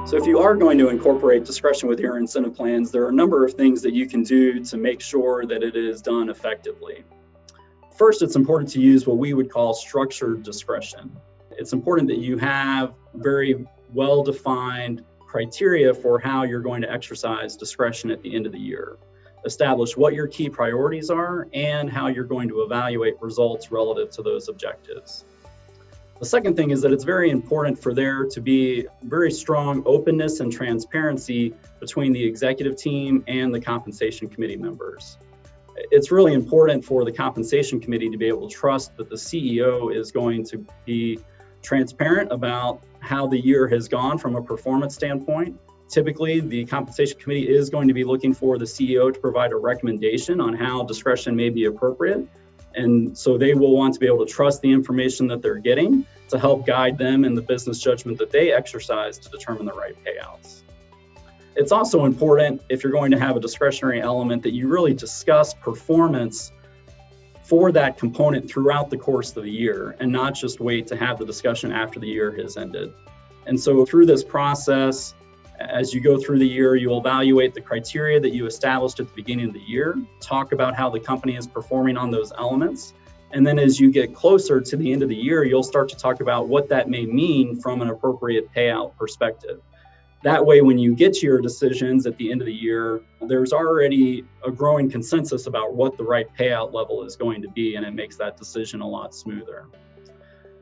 So if you are going to incorporate discretion with your incentive plans, there are a number of things that you can do to make sure that it is done effectively. First, it's important to use what we would call structured discretion. It's important that you have very well-defined criteria for how you're going to exercise discretion at the end of the year. Establish what your key priorities are and how you're going to evaluate results relative to those objectives. The second thing is that it's very important for there to be very strong openness and transparency between the executive team and the compensation committee members. It's really important for the compensation committee to be able to trust that the CEO is going to be transparent about how the year has gone from a performance standpoint. Typically, the compensation committee is going to be looking for the CEO to provide a recommendation on how discretion may be appropriate. And so they will want to be able to trust the information that they're getting to help guide them in the business judgment that they exercise to determine the right payouts. It's also important, if you're going to have a discretionary element, that you really discuss performance for that component throughout the course of the year and not just wait to have the discussion after the year has ended. And so through this process, as you go through the year, you'll evaluate the criteria that you established at the beginning of the year, talk about how the company is performing on those elements. And then as you get closer to the end of the year, you'll start to talk about what that may mean from an appropriate payout perspective. That way, when you get to your decisions at the end of the year, there's already a growing consensus about what the right payout level is going to be, and it makes that decision a lot smoother.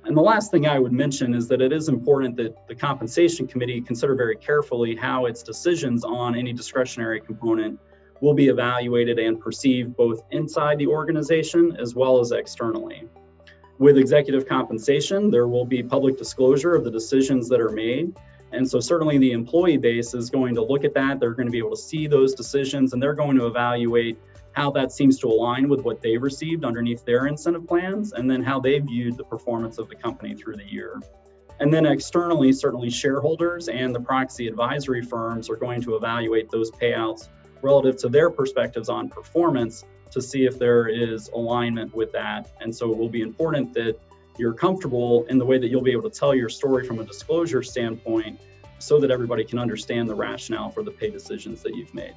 And the last thing I would mention is that it is important that the compensation committee consider very carefully how its decisions on any discretionary component will be evaluated and perceived both inside the organization as well as externally. With executive compensation, there will be public disclosure of the decisions that are made. And so certainly the employee base is going to look at that. They're going to be able to see those decisions, and they're going to evaluate how that seems to align with what they received underneath their incentive plans, and then how they viewed the performance of the company through the year. And then externally, certainly shareholders and the proxy advisory firms are going to evaluate those payouts relative to their perspectives on performance to see if there is alignment with that. And so it will be important that you're comfortable in the way that you'll be able to tell your story from a disclosure standpoint so that everybody can understand the rationale for the pay decisions that you've made.